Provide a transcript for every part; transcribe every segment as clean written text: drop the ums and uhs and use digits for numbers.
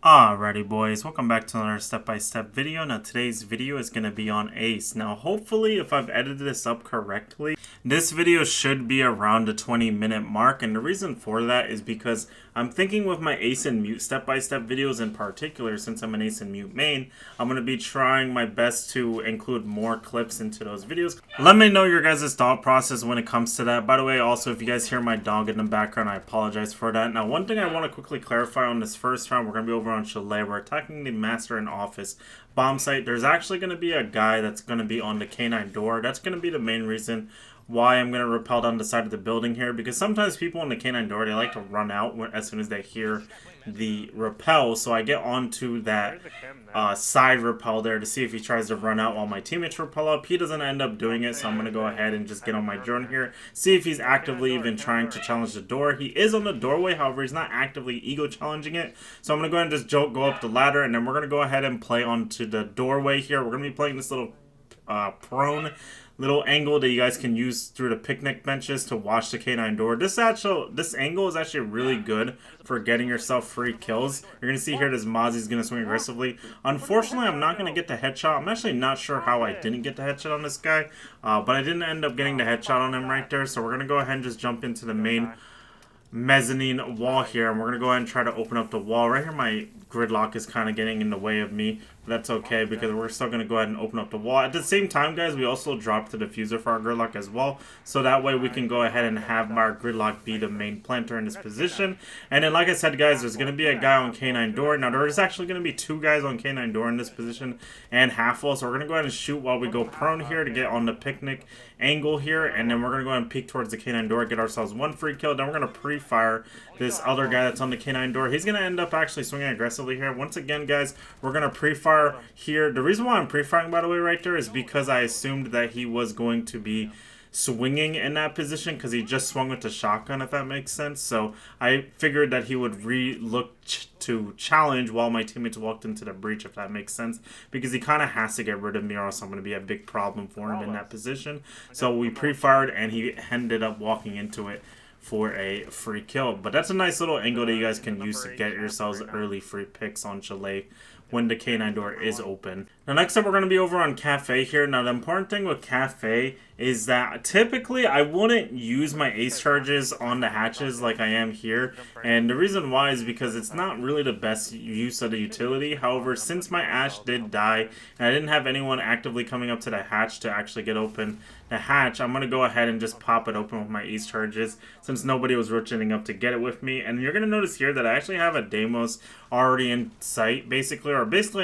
Alrighty boys, welcome back to another step-by-step video. Now today's video is going to be on Ace. Now hopefully if I've edited this up correctly, this video should be around the 20-minute mark, and the reason for that is because I'm thinking with my Ace and Mute step-by-step videos in particular, since I'm an Ace and Mute main, I'm going to be trying my best to include more clips into those videos. Let me know your guys' thought process when it comes to that. By the way, also if you guys hear my dog in the background, I apologize for that. Now one thing I want to quickly clarify on this first round, we're going to be over on Chalet. We're attacking the Master in Office bomb site. There's actually going to be a guy that's going to be on the K9 door. That's going to be the main reason why I'm going to rappel down the side of the building here, because sometimes people on the K9 door, they like to run out as soon as they hear the rappel. So I get onto that side rappel there to see if he tries to run out while my teammates rappel up. He doesn't end up doing it, so I'm going to go ahead and just get on my drone here, see if he's actively even trying to challenge the door. He is on the doorway, however he's not actively ego challenging it, so I'm going to go ahead and just go up the ladder, and then we're going to go ahead and play onto the doorway here. We're going to be playing this little prone little angle that you guys can use through the picnic benches to watch the K9 door. This angle is actually really good for getting yourself free kills. You're going to see here this Mozzie's going to swing aggressively. Unfortunately, I'm not going to get the headshot. I'm actually not sure how I didn't get the headshot on this guy, but I didn't end up getting the headshot on him right there. So we're going to go ahead and just jump into the main mezzanine wall here, and we're going to go ahead and try to open up the wall. Right here my gridlock is kind of getting in the way of me, but that's okay because we're still going to go ahead and open up the wall. At the same time, guys, we also dropped the diffuser for our gridlock as well, so that way we can go ahead and have our gridlock be the main planter in this position. And then like I said, guys, there's going to be a guy on K9 door. Now there is actually going to be two guys on K9 door in this position and half wall, so we're going to go ahead and shoot while we go prone here to get on the picnic angle here, and then we're going to go ahead and peek towards the K9 door, get ourselves one free kill. Then we're going to pre-fire this other guy that's on the K9 door. He's going to end up actually swinging aggressively here. Once again, guys, we're going to pre-fire here. The reason why I'm pre-firing, by the way, right there is because I assumed that he was going to be swinging in that position because he just swung with the shotgun, if that makes sense. So I figured that he would look to challenge while my teammates walked into the breach, if that makes sense, because he kind of has to get rid of me or else I'm going to be a big problem for him in that position. So we pre-fired and he ended up walking into it for a free kill. But that's a nice little angle that you guys can use to get yourselves early free picks on Chalet when the K9 door is open. Now next up we're going to be over on Cafe here. Now the important thing with Cafe is that typically I wouldn't use my ace charges on the hatches like I am here, and the reason why is because it's not really the best use of the utility. However, since my Ash did die and I didn't have anyone actively coming up to the hatch to actually get open the hatch, I'm going to go ahead and just pop it open with my ace charges since nobody was rotating up to get it with me. And you're going to notice here that I actually have a Deimos already in sight, basically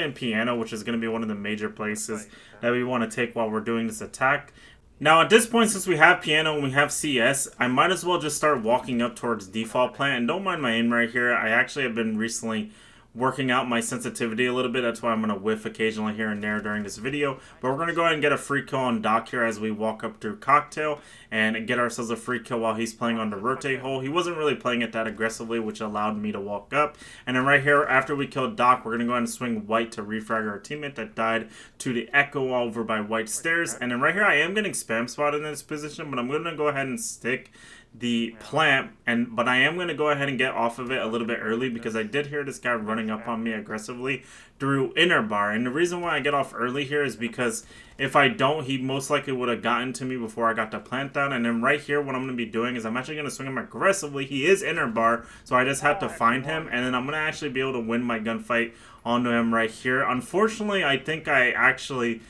in piano, which is going to be one of the major places that we want to take while we're doing this attack. Now at this point, since we have piano and we have CS, I might as well just start walking up towards default plant. And don't mind my aim right here. I actually have been recently working out my sensitivity a little bit. That's why I'm going to whiff occasionally here and there during this video. But we're going to go ahead and get a free kill on Doc here as we walk up through Cocktail and get ourselves a free kill while he's playing on the rotate hole. He wasn't really playing it that aggressively, which allowed me to walk up. And then right here, after we killed Doc, we're going to go ahead and swing White to refrag our teammate that died to the Echo over by White Stairs. And then right here, I am getting spam spotted in this position, but I'm going to go ahead and stick the plant, but I am going to go ahead and get off of it a little bit early because I did hear this guy running up on me aggressively through inner bar. And the reason why I get off early here is because if I don't, he most likely would have gotten to me before I got the plant down. And then right here, what I'm going to be doing is I'm actually going to swing him aggressively. He is inner bar, so I just have to find him, and then I'm going to actually be able to win my gunfight onto him right here. Unfortunately, I think I actually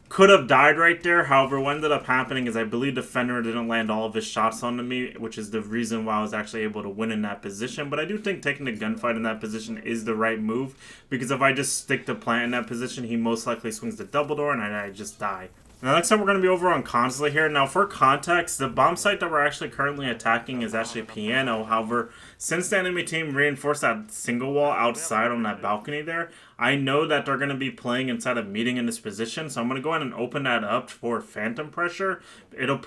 could have died right there. However, what ended up happening is I believe the Fenrir didn't land all of his shots onto me, which is the reason why I was actually able to win in that position. But I do think taking the gunfight in that position is the right move, because if I just stick the plant in that position, he most likely swings the double door and I just die. Now next up we're going to be over on Consulate here. Now for context, the bomb site that we're actually currently attacking is actually Piano. However, since the enemy team reinforced that single wall outside on that balcony there, I know that they're going to be playing inside of meeting in this position, so I'm going to go ahead and open that up for phantom pressure. It'll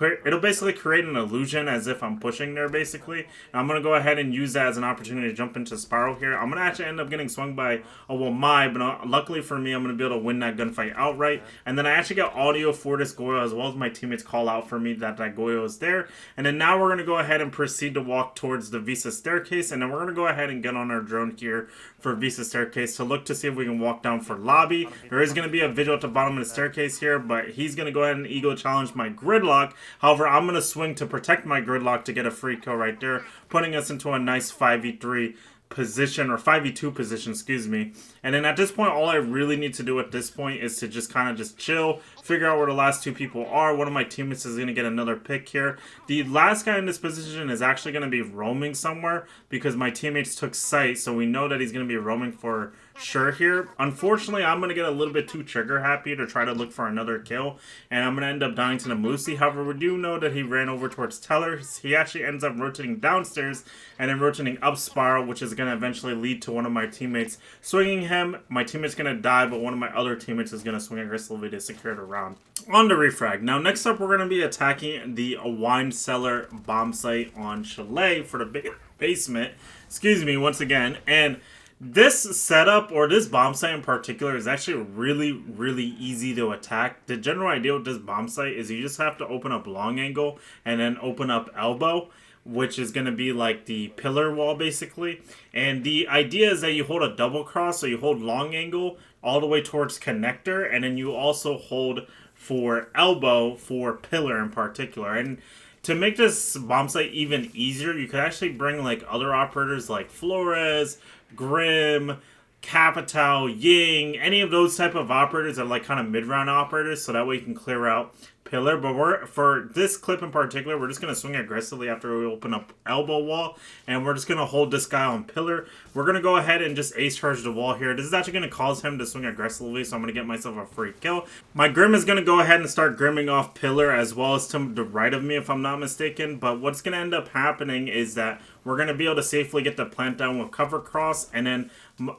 basically create an illusion as if I'm pushing there, basically. And I'm going to go ahead and use that as an opportunity to jump into Spiral here. I'm going to actually end up getting swung by, but luckily for me, I'm going to be able to win that gunfight outright. And then I actually got audio for this Goyo, as well as my teammates call out for me that Goyo is there. And then now we're going to go ahead and proceed to walk towards the Visa staircase, and then we're going to go ahead and get on our drone here for Visa staircase to look to see if we can walk down for lobby. There is going to be a visual at the bottom of the staircase here, but he's going to go ahead and ego challenge my gridlock. However, I'm going to swing to protect my gridlock to get a free kill right there, putting us into a nice 5v3 position, or 5v2 position, excuse me. And then at this point, all I really need to do at this point is to just kind of just chill, figure out where the last two people are. One of my teammates is going to get another pick here. The last guy in this position is actually going to be roaming somewhere because my teammates took sight, so we know that he's going to be roaming for sure here. Unfortunately, I'm going to get a little bit too trigger happy to try to look for another kill, and I'm going to end up dying to the Moosey. However, we do know that he ran over towards Teller. He actually ends up rotating downstairs and then rotating up spiral, which is going to eventually lead to one of my teammates swinging him. My teammate's going to die, but one of my other teammates is going to swing aggressively to secure the round. On the refrag. Now, next up, we're going to be attacking the wine cellar bomb site on Chalet for the basement. Excuse me, once again. And this setup, or this bomb site in particular, is actually really easy to attack. The general idea with this bomb site is you just have to open up long angle and then open up elbow, which is going to be like the pillar wall basically. And the idea is that you hold a double cross, so you hold long angle all the way towards connector, and then you also hold for elbow for pillar in particular. And to make this bomb site even easier, you could actually bring like other operators like Flores, Grim, Capital, Ying, any of those type of operators are like kind of mid-round operators, so that way you can clear out pillar. But for this clip in particular, we're just going to swing aggressively after we open up elbow wall, and we're just going to hold this guy on pillar. We're going to go ahead and just ace charge the wall here. This is actually going to cause him to swing aggressively, so I'm going to get myself a free kill. My Grim is going to go ahead and start grimming off pillar as well as to the right of me, if I'm not mistaken. But what's going to end up happening is that we're going to be able to safely get the plant down with cover cross, and then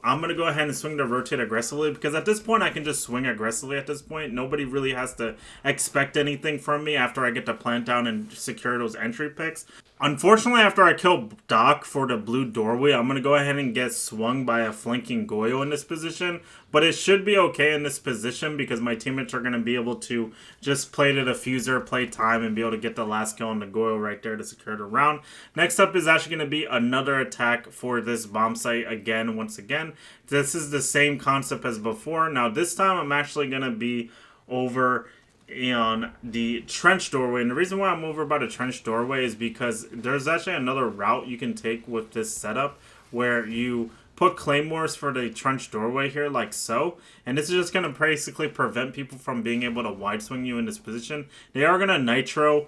I'm going to go ahead and swing to rotate aggressively, because at this point I can just swing aggressively at this point. Nobody really has to expect anything from me after I get the plant down and secure those entry picks. Unfortunately, after I kill Doc for the blue doorway, I'm going to go ahead and get swung by a flanking Goyo in this position. But it should be okay in this position because my teammates are going to be able to just play the diffuser, play time, and be able to get the last kill on the Goyo right there to secure the round. Next up is actually going to be another attack for this bomb site again, once again. This is the same concept as before. Now this time I'm actually going to be over on the trench doorway, and the reason why I'm over by the trench doorway is because there's actually another route you can take with this setup where you put claymores for the trench doorway here like so, and this is just going to basically prevent people from being able to wide swing you in this position. They are going to nitro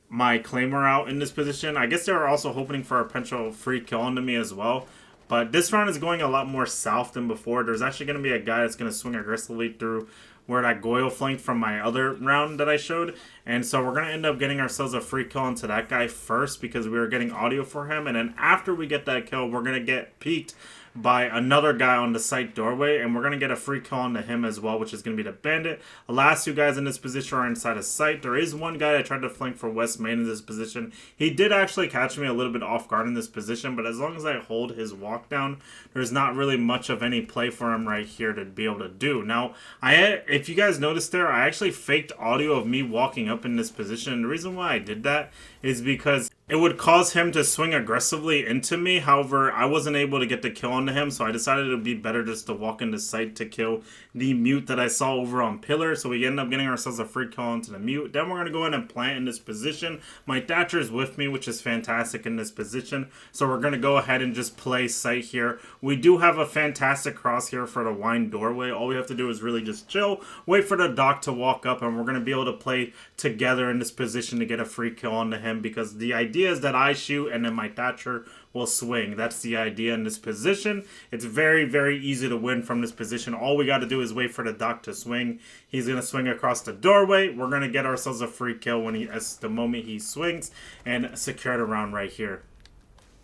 my claymore out in this position. I guess they were also hoping for a potential free kill onto me as well. But this round is going a lot more south than before. There's actually going to be a guy that's going to swing aggressively through where that Goyo flanked from my other round that I showed. And so we're going to end up getting ourselves a free kill into that guy first because we were getting audio for him. And then after we get that kill, we're going to get peeked by another guy on the site doorway, and we're going to get a free kill onto him as well, which is going to be the bandit. The last two guys in this position are inside of sight. There is one guy that tried to flank for West Main in this position. He did actually catch me a little bit off guard in this position, but as long as I hold his walk down, there's not really much of any play for him right here to be able to do. Now, if you guys noticed there, I actually faked audio of me walking up in this position. The reason why I did that is because it would cause him to swing aggressively into me. However, I wasn't able to get the kill onto him, so I decided it would be better just to walk into sight to kill the mute that I saw over on pillar. So we end up getting ourselves a free kill onto the mute. Then we're going to go ahead and plant in this position. My Thatcher is with me, which is fantastic in this position. So we're going to go ahead and just play sight here. We do have a fantastic cross here for the wine doorway. All we have to do is really just chill, wait for the doc to walk up, and we're going to be able to play together in this position to get a free kill onto him, because the idea is that I shoot and then my Thatcher will swing. That's the idea in this position. It's very, very easy to win from this position. All we got to do is wait for the doc to swing. He's going to swing across the doorway. We're going to get ourselves a free kill when the moment he swings and secure the round right here.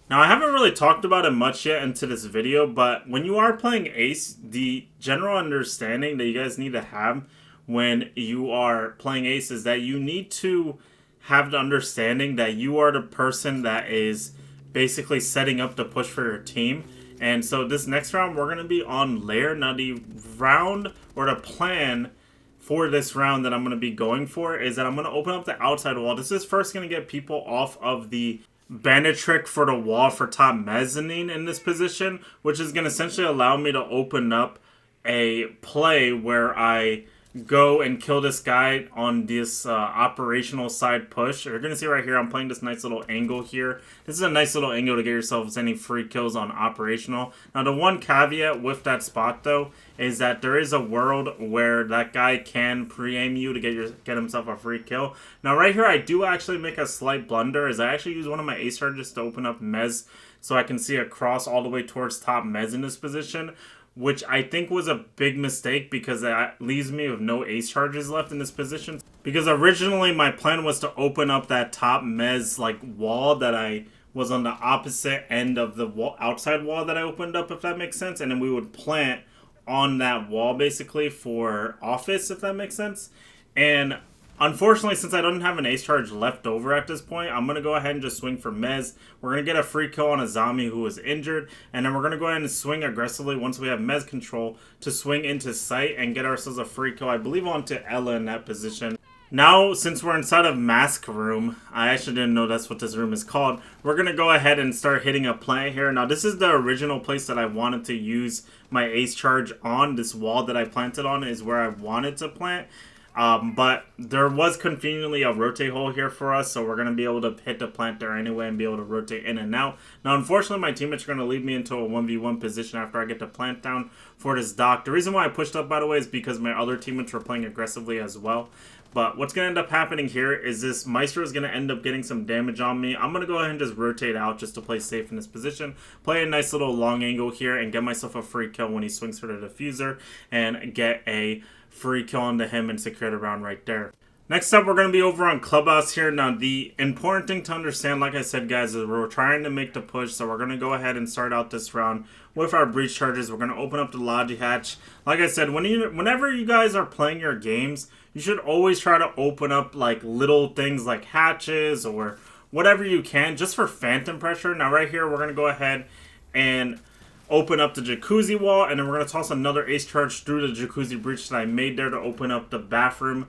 Now, I haven't really talked about it much yet into this video, but when you are playing Ace, the general understanding that you guys need to have when you are playing Ace is that you need to have the understanding that you are the person that is basically setting up the push for your team. And so this next round, we're going to be on Lair. Now, the round or the plan for this round that I'm going to be going for is that I'm going to open up the outside wall. This is first going to get people off of the bandit trick for the wall for top mezzanine in this position, which is going to essentially allow me to open up a play where I go and kill this guy on this operational side push. You're going to see right here, I'm playing this nice little angle here. This is a nice little angle to get yourselves any free kills on operational. Now, the one caveat with that spot, though, is that there is a world where that guy can pre-aim you to get himself a free kill. Now, right here, I do actually make a slight blunder, as I actually use one of my ace charges to open up mez so I can see across all the way towards top mez in this position, which I think was a big mistake because that leaves me with no ace charges left in this position. Because originally my plan was to open up that top mez wall that I was on the opposite end of the outside wall that I opened up, if that makes sense, and then we would plant on that wall basically for office, if that makes sense. And unfortunately, since I don't have an ace charge left over at this point, I'm going to go ahead and just swing for mez. We're going to get a free kill on a zombie who was injured, and then we're going to go ahead and swing aggressively once we have mez control to swing into sight and get ourselves a free kill, I believe, onto Ella in that position. Now, since we're inside of Mask Room, I actually didn't know that's what this room is called, we're going to go ahead and start hitting a plant here. Now, this is the original place that I wanted to use my ace charge on. This wall that I planted on is where I wanted to plant. But there was conveniently a rotate hole here for us, so we're going to be able to hit the plant there anyway and be able to rotate in and out. Now, unfortunately, my teammates are going to leave me into a 1v1 position after I get the plant down for this dock. The reason why I pushed up, by the way, is because my other teammates were playing aggressively as well. But what's going to end up happening here is this Maestro is going to end up getting some damage on me. I'm going to go ahead and just rotate out just to play safe in this position. Play a nice little long angle here and get myself a free kill when he swings for the diffuser and get a free kill onto him and secure the round right there. Next up, we're going to be over on Clubhouse here. Now, the important thing to understand, like I said, guys, is we're trying to make the push. So we're going to go ahead and start out this round with our breach charges. We're going to open up the Logi hatch. Like I said, whenever you guys are playing your games, you should always try to open up little things like hatches or whatever you can just for phantom pressure. Now, right here, we're going to go ahead and open up the jacuzzi wall, and then we're going to toss another ace charge through the jacuzzi breach that I made there to open up the bathroom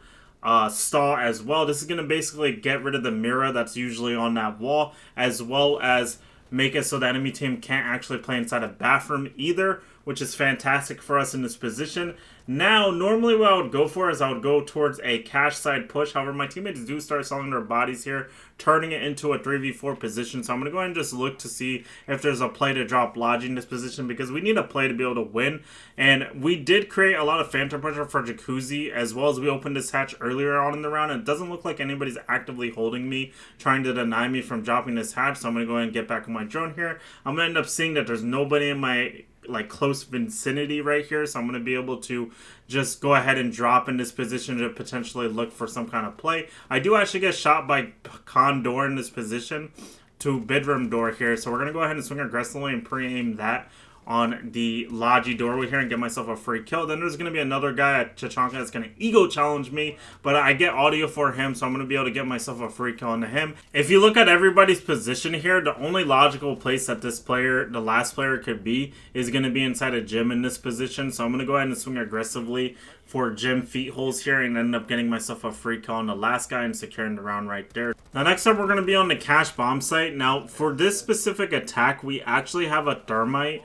stall as well. This is going to basically get rid of the mirror that's usually on that wall, as well as make it so the enemy team can't actually play inside a bathroom either, which is fantastic for us in this position. Now, normally what I would go for is I would go towards a cash side push. However, my teammates do start selling their bodies here, turning it into a 3v4 position. So I'm going to go ahead and just look to see if there's a play to drop Logi in this position, because we need a play to be able to win. And we did create a lot of phantom pressure for Jacuzzi, as well as we opened this hatch earlier on in the round. And it doesn't look like anybody's actively holding me, trying to deny me from dropping this hatch. So I'm going to go ahead and get back on my drone here. I'm going to end up seeing that there's nobody in my close vicinity right here, so I'm going to be able to just go ahead and drop in this position to potentially look for some kind of play. I do actually get shot by Condor in this position to bedroom door here, so we're going to go ahead and swing aggressively and pre-aim that on the Logi doorway here and get myself a free kill. Then there's going to be another guy at Chachanka that's going to ego challenge me, but I get audio for him, so I'm going to be able to get myself a free kill onto him. If you look at everybody's position here, the only logical place that this player, the last player, could be is going to be inside a gym in this position. So I'm going to go ahead and swing aggressively for gym feet holes here and end up getting myself a free kill on the last guy and securing the round right there. Now, next up, we're going to be on the cash bomb site. Now, for this specific attack, we actually have a thermite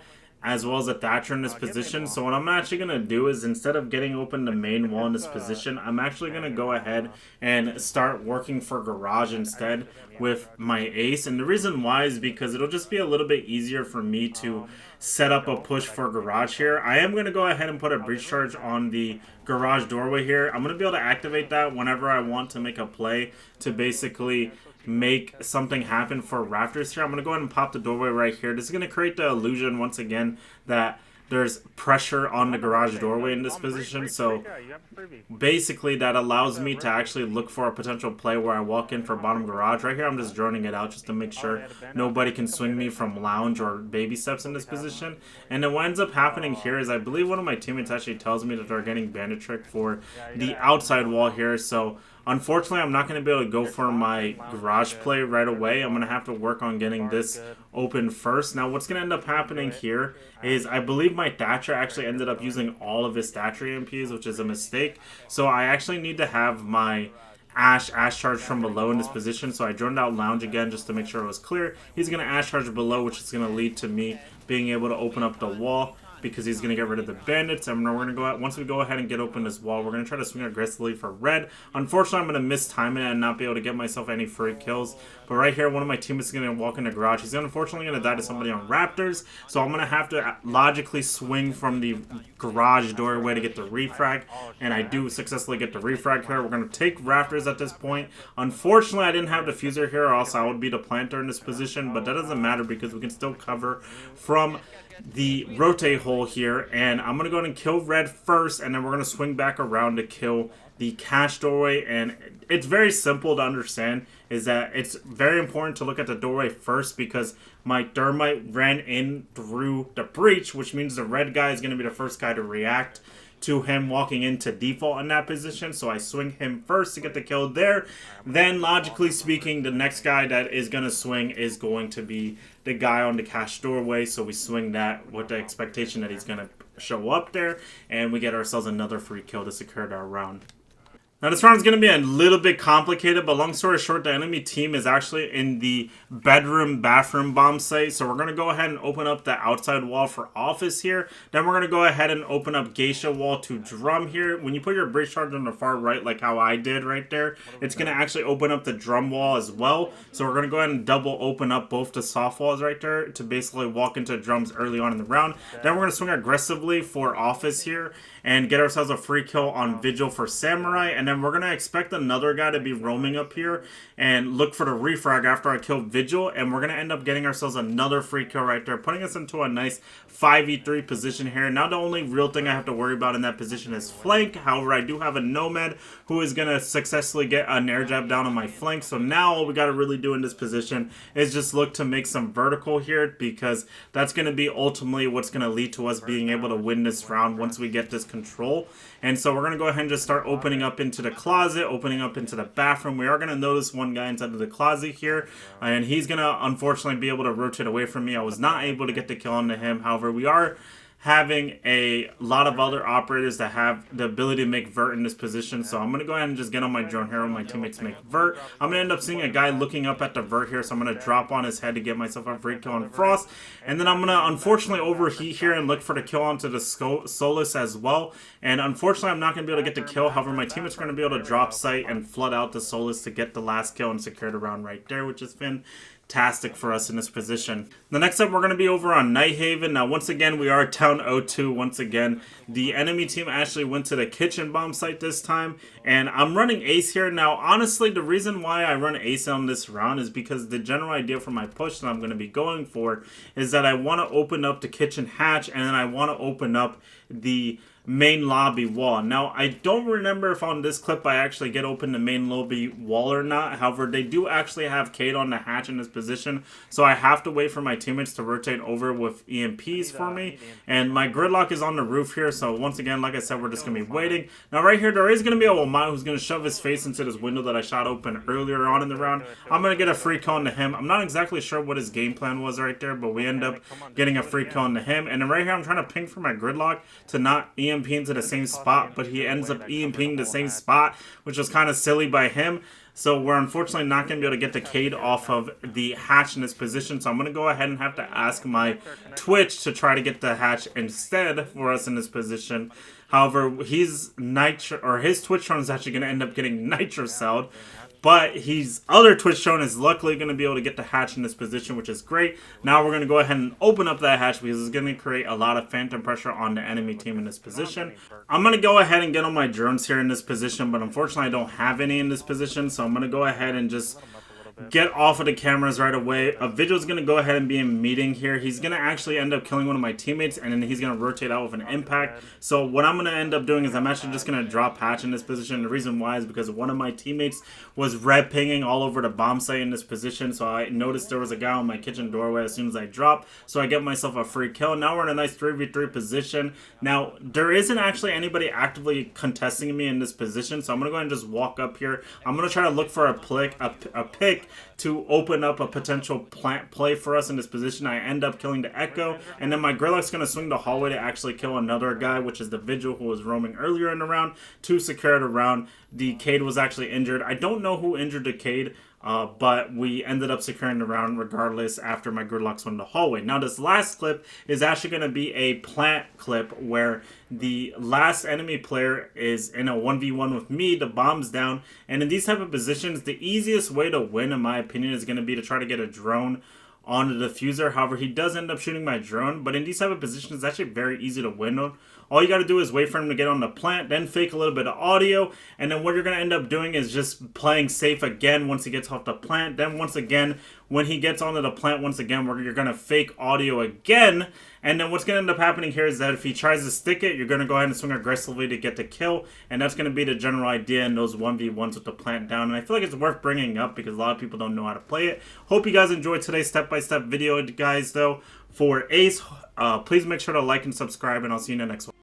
as well as a Thatcher in this position. So what I'm actually going to do is, instead of getting open the main wall in this position, I'm actually going to go ahead and start working for garage instead with my ace. And the reason why is because it'll just be a little bit easier for me to set up a push for garage here. I am going to go ahead and put a breach charge on the garage doorway here. I'm going to be able to activate that whenever I want to make a play to basically make something happen for rafters here. I'm going to go ahead and pop the doorway right here. This is going to create the illusion once again that there's pressure on the garage doorway in this position. So basically that allows me to actually look for a potential play where I walk in for bottom garage. Right here I'm just droning it out just to make sure nobody can swing me from lounge or baby steps in this position. And then what ends up happening here is I believe one of my teammates actually tells me that they're getting bandit trick for the outside wall here. So unfortunately, I'm not going to be able to go for my garage play right away. I'm going to have to work on getting this open first. Now what's going to end up happening here is I believe my Thatcher actually ended up using all of his Thatcher EMPs, which is a mistake. So I actually need to have my Ash charge from below in this position. So I droned out Lounge again just to make sure it was clear. He's going to Ash charge below, which is going to lead to me being able to open up the wall, because he's going to get rid of the bandits. And we're going to go out. Once we go ahead and get open this wall, we're going to try to swing aggressively for red. Unfortunately, I'm going to miss time it and not be able to get myself any free kills. But right here, one of my teammates is going to walk in the garage. He's unfortunately going to die to somebody on Raptors. So I'm going to have to logically swing from the garage doorway to get the refrag. And I do successfully get the refrag here. We're going to take Raptors at this point. Unfortunately, I didn't have diffuser here, or else I would be the planter in this position. But that doesn't matter because we can still cover from the rotate hole here. And I'm going to go ahead and kill red first, and then we're going to swing back around to kill the cache doorway. And it's very simple to understand, is that it's very important to look at the doorway first, because my thermite ran in through the breach, which means the red guy is going to be the first guy to react to him walking into default in that position. So I swing him first to get the kill there. Then logically speaking, the next guy that is going to swing is going to be the guy on the cache doorway. So we swing that with the expectation that he's going to show up there, and we get ourselves another free kill to secure our round. Now this round is going to be a little bit complicated, but long story short, the enemy team is actually in the bathroom bomb site. So we're going to go ahead and open up the outside wall for office here. Then we're going to go ahead and open up geisha wall to drum here. When you put your breach charge on the far right, like how I did right there, it's going to actually open up the drum wall as well. So we're going to go ahead and double open up both the soft walls right there to basically walk into drums early on in the round. Then we're going to swing aggressively for office here and get ourselves a free kill on Vigil for Samurai. And then we're going to expect another guy to be roaming up here and look for the refrag after I kill Vigil. And we're going to end up getting ourselves another free kill right there, putting us into a nice 5v3 position here. Now the only real thing I have to worry about in that position is flank. However, I do have a Nomad who is going to successfully get an air jab down on my flank. So now all we got to really do in this position is just look to make some vertical here, because that's going to be ultimately what's going to lead to us being able to win this round once we get this control. And so we're going to go ahead and just start opening up into the closet, opening up into the bathroom. We are going to notice one guy inside of the closet here, and he's going to unfortunately be able to rotate away from me. I was not able to get the kill onto him. However, we are having a lot of other operators that have the ability to make vert in this position. So I'm going to go ahead and just get on my drone here when my teammates make vert. I'm going to end up seeing a guy looking up at the vert here, so I'm going to drop on his head to get myself a free kill on Frost. And then I'm going to unfortunately overheat here and look for the kill onto the Solus as well. And unfortunately, I'm not going to be able to get the kill. However, my teammates are going to be able to drop sight and flood out the Solus to get the last kill and secure the round right there, which has been fantastic for us in this position. The next up, we're going to be over on Nighthaven. Now, once again, we are down 0-2. Once again, the enemy team actually went to the kitchen bomb site this time, and I'm running Ace here. Now, honestly, the reason why I run Ace on this round is because the general idea for my push that I'm going to be going for is that I want to open up the kitchen hatch, and then I want to open up the main lobby wall. Now, I don't remember if on this clip I actually get open the main lobby wall or not. However, they do actually have Cade on the hatch in this position, so I have to wait for my teammates to rotate over with EMPs for me. And my gridlock is on the roof here, so once again, like I said, we're just going to be waiting. Now, right here, there is going to be a Wamai who's going to shove his face into this window that I shot open earlier on in the round. I'm going to get a free kill onto him. I'm not exactly sure what his game plan was right there, but we end up getting a free kill onto him. And then right here, I'm trying to ping for my gridlock to not EMP into the same spot, but he ends up EMPing the same spot, which was kind of silly by him. So we're unfortunately not going to be able to get the Cade off of the hatch in this position. So I'm going to go ahead and have to ask my Twitch to try to get the hatch instead for us in this position. However, his Twitch drone is actually going to end up getting nitro-celled. But his other Twitch drone is luckily going to be able to get the hatch in this position, which is great. Now we're going to go ahead and open up that hatch because it's going to create a lot of phantom pressure on the enemy team in this position. I'm going to go ahead and get on my drones here in this position, but unfortunately I don't have any in this position. So I'm going to go ahead and just get off of the cameras right away. Vigil's going to go ahead and be in meeting here. He's going to actually end up killing one of my teammates, and then he's going to rotate out with an impact. So what I'm going to end up doing is I'm actually just going to drop hatch in this position. The reason why is because one of my teammates was red pinging all over the bomb site in this position. So I noticed there was a guy on my kitchen doorway as soon as I dropped. So I get myself a free kill. Now we're in a nice 3v3 position. Now there isn't actually anybody actively contesting me in this position. So I'm going to go ahead and just walk up here. I'm going to try to look for a pick fake to open up a potential plant play for us in this position. I end up killing the Echo, and then my Gridlock's going to swing the hallway to actually kill another guy, which is the Vigil who was roaming earlier in the round, to secure the round. The Cade was actually injured. I don't know who injured the Cade, but we ended up securing the round regardless after my Gridlock swung the hallway. Now this last clip is actually going to be a plant clip where the last enemy player is in a 1v1 with me, the bomb's down, and in these type of positions, the easiest way to win, in my opinion, is going to be to try to get a drone on the diffuser. However, he does end up shooting my drone, but in these type of positions, it's actually very easy to win on. All you got to do is wait for him to get on the plant, then fake a little bit of audio, and then what you're going to end up doing is just playing safe again once he gets off the plant. Then once again, when he gets onto the plant once again, you're going to fake audio again, and then what's going to end up happening here is that if he tries to stick it, you're going to go ahead and swing aggressively to get the kill, and that's going to be the general idea in those 1v1s with the plant down. And I feel like it's worth bringing up because a lot of people don't know how to play it. Hope you guys enjoyed today's step-by-step video, guys, though. For Ace, please make sure to like and subscribe, and I'll see you in the next one.